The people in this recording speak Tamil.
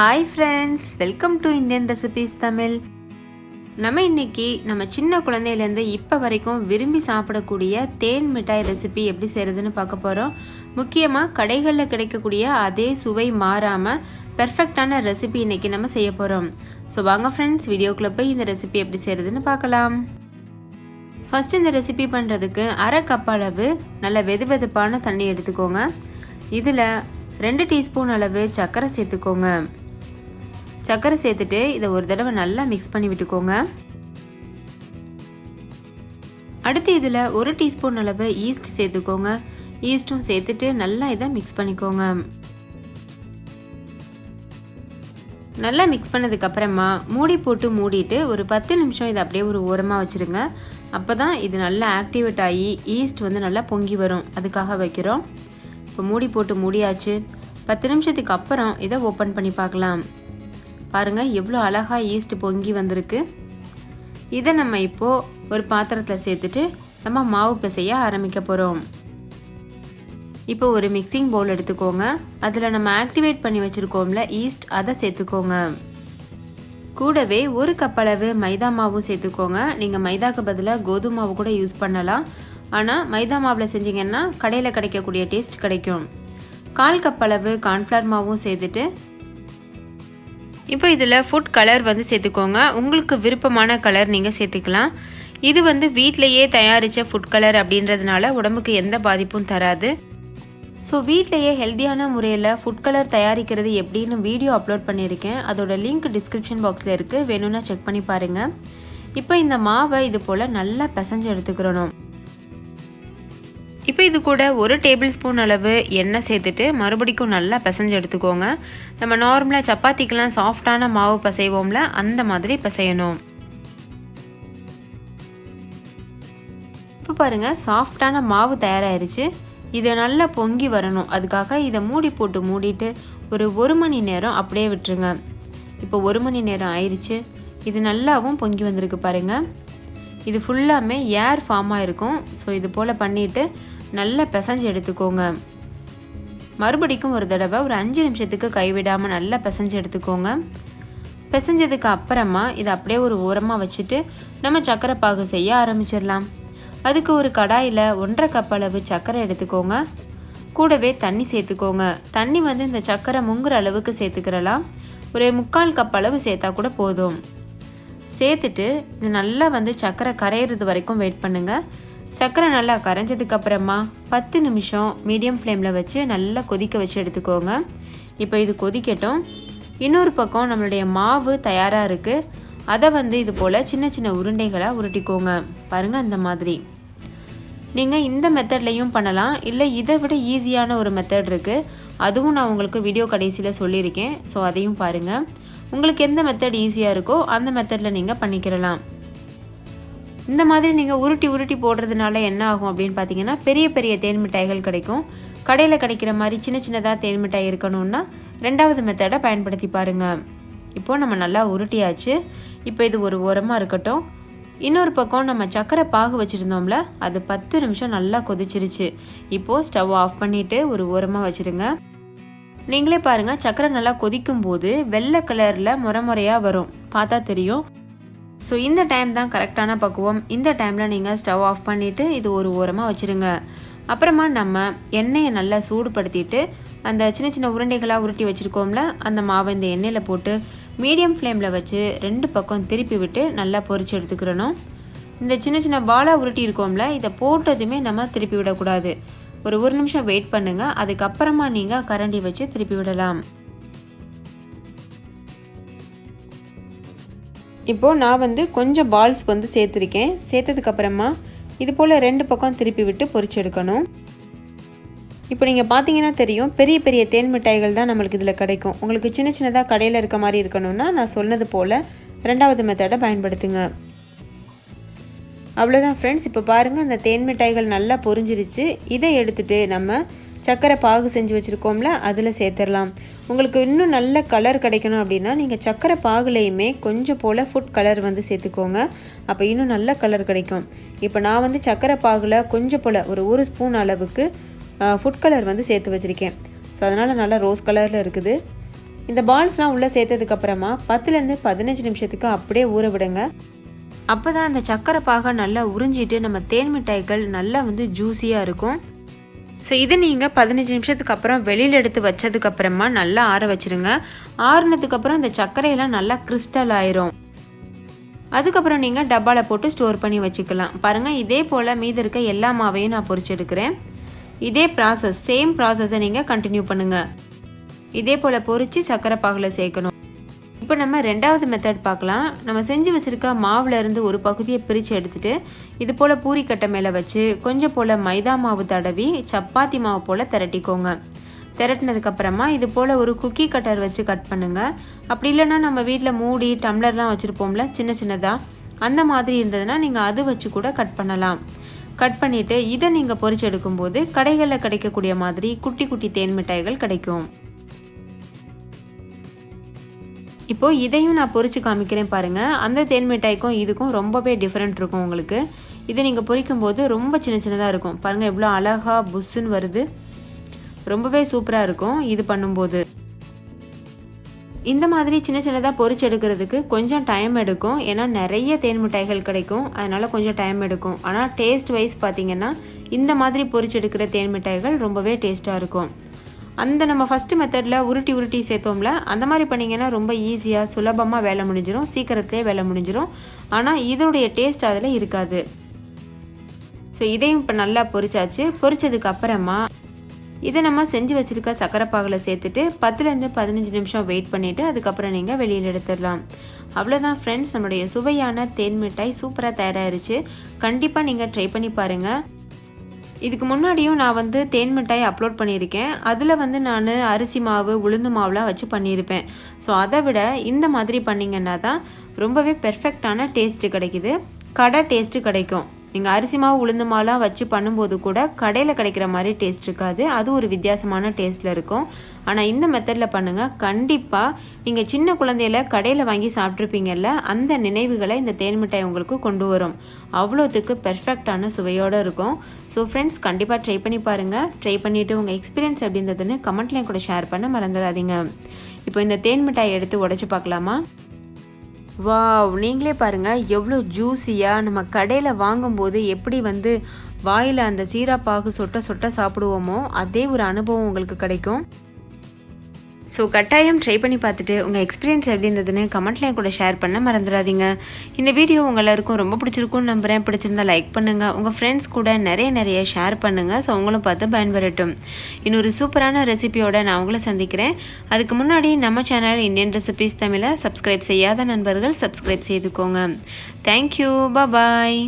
Hi friends, welcome to Indian recipes Tamil. நம்ம இன்னைக்கு நம்ம சின்ன குழந்தையிலேருந்து இப்போ வரைக்கும் விரும்பி சாப்பிடக்கூடிய தேன் மிட்டாய் ரெசிபி எப்படி செய்கிறதுன்னு பார்க்க போகிறோம். முக்கியமாக கடைகளில் கிடைக்கக்கூடிய அதே சுவை மாறாமல் பெர்ஃபெக்டான ரெசிபி இன்றைக்கி நம்ம செய்ய போகிறோம். ஸோ வாங்க ஃப்ரெண்ட்ஸ், வீடியோக்குள்ளே போய் இந்த ரெசிபி எப்படி செய்கிறதுன்னு பார்க்கலாம். ஃபஸ்ட் இந்த ரெசிபி பண்ணுறதுக்கு அரை கப் அளவு நல்ல வெதுவெதுப்பான தண்ணி எடுத்துக்கோங்க. இதில் 2 டீஸ்பூன் அளவு சர்க்கரை சேர்த்துக்கோங்க. சர்க்கரை சேர்த்துட்டு இதை ஒரு தடவை நல்லா மிக்ஸ் பண்ணி விட்டுக்கோங்க. அடுத்து இதில் 1 டீஸ்பூன் அளவு ஈஸ்ட் சேர்த்துக்கோங்க. ஈஸ்ட்டும் சேர்த்துட்டு நல்லா இதை மிக்ஸ் பண்ணிக்கோங்க. நல்லா மிக்ஸ் பண்ணதுக்கப்புறமா மூடி போட்டு மூடிட்டு ஒரு 10 நிமிஷம் இதை அப்படியே ஒரு ஓரமாக வச்சுருங்க. அப்போ தான் இது நல்லா ஆக்டிவேட் ஆகி ஈஸ்ட் நல்லா பொங்கி வரும், அதுக்காக வைக்கிறோம். இப்போ மூடி போட்டு மூடியாச்சு. 10 நிமிஷத்துக்கு அப்புறம் இதை ஓப்பன் பண்ணி பார்க்கலாம். பாருங்கள் எவ்வளோ அழகாக ஈஸ்ட் பொங்கி வந்திருக்கு. இதை நம்ம இப்போது ஒரு பாத்திரத்தில் சேர்த்துட்டு நம்ம மாவு பிசைய ஆரம்பிக்க போகிறோம். இப்போ ஒரு மிக்சிங் பவுல் எடுத்துக்கோங்க. அதில் நம்ம ஆக்டிவேட் பண்ணி வச்சுருக்கோம்ல ஈஸ்ட், அதை சேர்த்துக்கோங்க. கூடவே 1 கப் அளவு மைதா மாவும் சேர்த்துக்கோங்க. நீங்கள் மைதாக்கு பதிலாக கோதுமை மாவு கூட யூஸ் பண்ணலாம். ஆனால் மைதா மாவில் செஞ்சிங்கன்னா கடையில் கிடைக்கக்கூடிய டேஸ்ட் கிடைக்கும். 1/4 கப் அளவு கார்ன்ஃப்ளவர் மாவும் சேர்த்துட்டு இப்போ இதில் ஃபுட் கலர் சேர்த்துக்கோங்க. உங்களுக்கு விருப்பமான கலர் நீங்கள் சேர்த்துக்கலாம். இது வீட்டிலையே தயாரித்த ஃபுட் கலர் அப்படின்றதுனால உடம்புக்கு எந்த பாதிப்பும் தராது. ஸோ வீட்டிலையே ஹெல்த்தியான முறையில் ஃபுட் கலர் தயாரிக்கிறது எப்படின்னு வீடியோ அப்லோட் பண்ணியிருக்கேன். அதோட லிங்க் டிஸ்கிரிப்ஷன் பாக்ஸில் இருக்குது, வேணும்னா செக் பண்ணி பாருங்கள். இப்போ இந்த மாவை இது போல் நல்லா பிசைஞ்சு எடுத்துக்கிறணும். இப்போ இது கூட 1 டேபிள் ஸ்பூன் அளவு எண்ணெய் சேர்த்துட்டு மறுபடிக்கும் நல்லா பிசைஞ்சு எடுத்துக்கோங்க. நம்ம நார்மலாக சப்பாத்திக்கெலாம் சாஃப்டான மாவு பிசைவோம்ல, அந்த மாதிரி பிசையணும். இப்போ பாருங்கள், சாஃப்டான மாவு தயாராகிருச்சு. இது நல்லா பொங்கி வரணும், அதுக்காக இதை மூடி போட்டு மூடிட்டு ஒரு 1 மணி நேரம் அப்படியே விட்டுருங்க. இப்போ 1 மணி நேரம் ஆயிடுச்சு. இது நல்லாவும் பொங்கி வந்திருக்கு பாருங்கள். இது ஃபுல்லாமே ஏர் ஃபார்ம் ஆகிருக்கும். ஸோ இது போல் பண்ணிவிட்டு நல்லா பிசைஞ்சு எடுத்துக்கோங்க. மறுபடிக்கும் ஒரு தடவை ஒரு 5 நிமிஷத்துக்கு கைவிடாமல் நல்லா பிசைஞ்சு எடுத்துக்கோங்க. பிசைஞ்சதுக்கு அப்புறமா இதை அப்படியே ஒரு ஓரமாக வச்சுட்டு நம்ம சர்க்கரை பாகு செய்ய ஆரம்பிச்சிடலாம். அதுக்கு ஒரு கடாயில் 1/2 கப் அளவு சர்க்கரை எடுத்துக்கோங்க. கூடவே தண்ணி சேர்த்துக்கோங்க. தண்ணி இந்த சர்க்கரை முங்குற அளவுக்கு சேர்த்துக்கிறலாம். ஒரு 3/4 கப் அளவு சேர்த்தா கூட போதும். சேர்த்துட்டு இது நல்லா சர்க்கரை கரையிறது வரைக்கும் வெயிட் பண்ணுங்கள். சர்க்கரை நல்லா கரைஞ்சதுக்கப்புறமா 10 நிமிஷம் மீடியம் ஃப்ளேமில் வச்சு நல்லா கொதிக்க வச்சு எடுத்துக்கோங்க. இப்போ இது கொதிக்கட்டும். இன்னொரு பக்கம் நம்மளுடைய மாவு தயாராக இருக்குது. அதை இது போல் சின்ன சின்ன உருண்டைகளாக உருட்டிக்கோங்க. பாருங்கள், அந்த மாதிரி. நீங்கள் இந்த மெத்தட்லையும் பண்ணலாம், இல்லை இதை விட ஈஸியான ஒரு மெத்தட் இருக்குது. அதுவும் நான் உங்களுக்கு வீடியோ கடைசியில் சொல்லியிருக்கேன். ஸோ அதையும் பாருங்கள். உங்களுக்கு எந்த மெத்தட் ஈஸியாக இருக்கோ அந்த மெத்தடில் நீங்கள் பண்ணிக்கிறலாம். இந்த மாதிரி நீங்கள் உருட்டி உருட்டி போடுறதுனால என்ன ஆகும் அப்படின்னு பார்த்தீங்கன்னா, பெரிய பெரிய தேன் மிட்டாய்கள் கிடைக்கும். கடையில் கிடைக்கிற மாதிரி சின்ன சின்னதாக தேன் மிட்டாய் இருக்கணும்னா 2வது மெத்தடை பயன்படுத்தி பாருங்கள். இப்போது நம்ம நல்லா உருட்டியாச்சு. இப்போ இது ஒரு ஓரமாக இருக்கட்டும். இன்னொரு பக்கம் நம்ம சர்க்கரை பாகு வச்சுருந்தோம்ல, அது 10 நிமிஷம் நல்லா கொதிச்சிருச்சு. இப்போது ஸ்டவ் ஆஃப் பண்ணிவிட்டு ஒரு ஓரமாக வச்சுருங்க. நீங்களே பாருங்கள், சர்க்கரை நல்லா கொதிக்கும் போது வெள்ளை கலரில் முறையாக வரும், பார்த்தா தெரியும். ஸோ இந்த டைம் தான் கரெக்டான பக்குவம். இந்த டைமில் நீங்கள் ஸ்டவ் ஆஃப் பண்ணிவிட்டு இது ஒரு ஓரமாக வச்சுருங்க. அப்புறமா நம்ம எண்ணெயை நல்லா சூடுபடுத்திட்டு அந்த சின்ன சின்ன உருண்டைகளாக உருட்டி வச்சுருக்கோம்ல, அந்த மாவை இந்த எண்ணெயில் போட்டு மீடியம் ஃப்ளேமில் வச்சு 2 பக்கம் திருப்பி விட்டு நல்லா பொரிச்சு எடுத்துக்கிறணும். இந்த சின்ன சின்ன பாலாக உருட்டி இருக்கோம்ல, இதை போட்டதுமே நம்ம திருப்பி விடக்கூடாது. ஒரு 1 நிமிஷம் வெயிட் பண்ணுங்கள். அதுக்கப்புறமா நீங்கள் கரண்டி வச்சு திருப்பி விடலாம். இப்போது நான் கொஞ்சம் பால்ஸ் சேர்த்துருக்கேன். சேர்த்ததுக்கப்புறமா இது போல் 2 பக்கம் திருப்பி விட்டு பொரிச்சு எடுக்கணும். இப்போ நீங்கள் பார்த்தீங்கன்னா தெரியும், பெரிய பெரிய தேன் மிட்டாய்கள் தான் நம்மளுக்கு இதில் கிடைக்கும். உங்களுக்கு சின்ன சின்னதாக கடையில் இருக்க மாதிரி இருக்கணும்னா நான் சொன்னது போல் 2வது மெத்தடை பயன்படுத்துங்க. அவ்வளோதான் ஃப்ரெண்ட்ஸ். இப்போ பாருங்கள், அந்த தேன் மிட்டாய்கள் நல்லா பொரிஞ்சிருச்சு. இதை எடுத்துகிட்டு நம்ம சர்க்கரை பாகு செஞ்சு வச்சுருக்கோம்ல, அதில் சேர்த்துடலாம். உங்களுக்கு இன்னும் நல்ல கலர் கிடைக்கணும் அப்படின்னா நீங்கள் சர்க்கரை பாகுலையுமே கொஞ்சம் போல் ஃபுட் கலர் சேர்த்துக்கோங்க. அப்போ இன்னும் நல்ல கலர் கிடைக்கும். இப்போ நான் சர்க்கரை பாகில் கொஞ்சம் போல் ஒரு 1 ஸ்பூன் அளவுக்கு ஃபுட் கலர் சேர்த்து வச்சுருக்கேன். ஸோ அதனால் நல்லா ரோஸ் கலரில் இருக்குது. இந்த பால்ஸ்லாம் உள்ளே சேர்த்ததுக்கப்புறமா 10லேருந்து 15 நிமிஷத்துக்கு அப்படியே ஊற விடுங்க. அப்போ தான் அந்த சர்க்கரை பாகை நல்லா உறிஞ்சிட்டு நம்ம தேன் மிட்டாய்கள் நல்லா வந்து ஜூஸியாக இருக்கும். ஸோ இதை நீங்கள் 15 நிமிஷத்துக்கு அப்புறம் வெளியில் எடுத்து வச்சதுக்கப்புறமா நல்லா ஆற வச்சுருங்க. ஆறுனதுக்கப்புறம் இந்த சர்க்கரையெல்லாம் நல்லா கிறிஸ்டல் ஆயிரும். அதுக்கப்புறம் நீங்கள் டப்பாவில் போட்டு ஸ்டோர் பண்ணி வச்சுக்கலாம். பாருங்கள், இதே போல் மீதி இருக்க எல்லா மாவையும் நான் பொரிச்சு எடுக்கிறேன். இதே ப்ராசஸ், சேம் ப்ராசஸை நீங்கள் கண்டினியூ பண்ணுங்கள். இதே போல் பொரித்து சர்க்கரை பாகில் சேர்க்கணும். இப்போ நம்ம ரெண்டாவது மெத்தட் பார்க்கலாம். நம்ம செஞ்சு வச்சுருக்க மாவுலேருந்து ஒரு பகுதியை பிரித்து எடுத்துகிட்டு இது போல் பூரிக்கட்டை மேலே வச்சு கொஞ்சம் போல் மைதா மாவு தடவி சப்பாத்தி மாவு போல் திரட்டிக்கோங்க. திரட்டினதுக்கப்புறமா இது போல் ஒரு குக்கி கட்டர் வச்சு கட் பண்ணுங்கள். அப்படி இல்லைன்னா நம்ம வீட்டில் மூடி டம்ளர்லாம் வச்சுருப்போம்ல சின்ன சின்னதாக, அந்த மாதிரி இருந்ததுன்னா நீங்கள் அது வச்சு கூட கட் பண்ணலாம். கட் பண்ணிவிட்டு இதை நீங்கள் பொரிச்சு எடுக்கும்போது கடைகளில் கிடைக்கக்கூடிய மாதிரி குட்டி குட்டி தேன் மிட்டாய்கள் கிடைக்கும். இப்போது இதையும் நான் பொரித்து காமிக்கிறேன் பாருங்கள். அந்த தேன் மிட்டாய்க்கும் இதுக்கும் ரொம்பவே டிஃப்ரெண்ட் இருக்கும் உங்களுக்கு. இதை நீங்கள் பொரிக்கும்போது ரொம்ப சின்ன சின்னதாக இருக்கும். பாருங்கள் எவ்வளோ அழகாக புஷ்ஷுன்னு வருது. ரொம்பவே சூப்பராக இருக்கும் இது பண்ணும்போது. இந்த மாதிரி சின்ன சின்னதாக பொரிச்சு எடுக்கிறதுக்கு கொஞ்சம் டைம் எடுக்கும். ஏன்னா நிறைய தேன் மிட்டாய்கள் கிடைக்கும், அதனால் கொஞ்சம் டைம் எடுக்கும். ஆனால் டேஸ்ட் வைஸ் பார்த்திங்கன்னா இந்த மாதிரி பொரிச்சு எடுக்கிற தேன் மிட்டாய்கள் ரொம்பவே டேஸ்ட்டாக இருக்கும். அந்த நம்ம ஃபஸ்ட்டு மெத்தடில் உருட்டி சேர்த்தோம்ல, அந்த மாதிரி பண்ணிங்கன்னா ரொம்ப ஈஸியாக சுலபமாக வேலை முடிஞ்சிடும், சீக்கிரத்துலேயே வேலை முடிஞ்சிடும். ஆனால் இதோடைய டேஸ்ட் அதில் இருக்காது. ஸோ இதையும் இப்போ நல்லா பொரிச்சாச்சு. பொரிச்சதுக்கு அப்புறமா இதை நம்ம செஞ்சு வச்சுருக்க சர்க்கரை பாகில் சேர்த்துட்டு 10லேருந்து 15 நிமிஷம் வெயிட் பண்ணிவிட்டு அதுக்கப்புறம் நீங்கள் வெளியில் எடுத்துடலாம். அவ்வளோதான் ஃப்ரெண்ட்ஸ், நம்மளுடைய சுவையான தேன் மிட்டாய் சூப்பராக தயாராகிருச்சு. கண்டிப்பாக நீங்கள் ட்ரை பண்ணி பாருங்கள். இதுக்கு முன்னாடியும் நான் வந்து தேன் மிட்டாய் அப்லோட் பண்ணியிருக்கேன். அதில் வந்து நான் அரிசி மாவு உளுந்து மாவுலாம் வச்சு பண்ணியிருப்பேன். ஸோ அதை விட இந்த மாதிரி பண்ணிங்கன்னா தான் ரொம்பவே பெர்ஃபெக்டான டேஸ்ட்டு கிடைக்குது, கடை டேஸ்ட்டு கிடைக்கும். நீங்கள் அரிசி மாவு உளுந்து மாவுலாம் வச்சு பண்ணும்போது கூட கடையில் கிடைக்கிற மாதிரி டேஸ்ட் இருக்காது, அது ஒரு வித்தியாசமான டேஸ்ட்டில் இருக்கும். ஆனால் இந்த மெத்தடில் பண்ணுங்கள், கண்டிப்பாக நீங்கள் சின்ன குழந்தையில கடையில் வாங்கி சாப்பிட்ருப்பீங்கல்ல, அந்த நினைவுகளை இந்த தேன் மிட்டாய் உங்களுக்கு கொண்டு வரும். அவ்வளோத்துக்கு பெர்ஃபெக்டான சுவையோடு இருக்கும். ஸோ ஃப்ரெண்ட்ஸ், கண்டிப்பாக ட்ரை பண்ணி பாருங்கள். ட்ரை பண்ணிவிட்டு உங்கள் எக்ஸ்பீரியன்ஸ் எப்படின்றதுன்னு கமெண்ட்லேயும் கூட ஷேர் பண்ண மறந்துடாதீங்க. இப்போ இந்த தேன் மிட்டாயை எடுத்து உடைச்சு பார்க்கலாமா? வாவ், நீங்களே பாருங்கள் எவ்வளோ ஜூஸியாக. நம்ம கடையில் வாங்கும்போது எப்படி வந்து வாயில் அந்த சீராப்பாகு சொட்ட சொட்ட சாப்பிடுவோமோ அதே ஒரு அனுபவம் உங்களுக்கு கிடைக்கும். ஸோ கட்டாயம் ட்ரை பண்ணி பார்த்துட்டு உங்கள் எக்ஸ்பீரியன்ஸ் எப்படி இருந்ததுன்னு கமெண்ட்லேயும் கூட ஷேர் பண்ண மறந்துடாதீங்க. இந்த வீடியோ உங்கள் எல்லாருக்கும் ரொம்ப பிடிச்சிருக்கும்னு நம்புகிறேன். பிடிச்சிருந்தா லைக் பண்ணுங்கள், உங்கள் ஃப்ரெண்ட்ஸ் கூட நிறைய ஷேர் பண்ணுங்கள். ஸோ அவங்களும் பார்த்து பயன்பெறட்டும். இன்னொரு சூப்பரான ரெசிபியோட நான் உங்களை சந்திக்கிறேன். அதுக்கு முன்னாடி நம்ம சேனல் இந்தியன் ரெசிபீஸ் தமிழை சப்ஸ்கிரைப் செய்யாத நண்பர்கள் சப்ஸ்கிரைப் செய்துக்கோங்க. தேங்க்யூ, பாய்.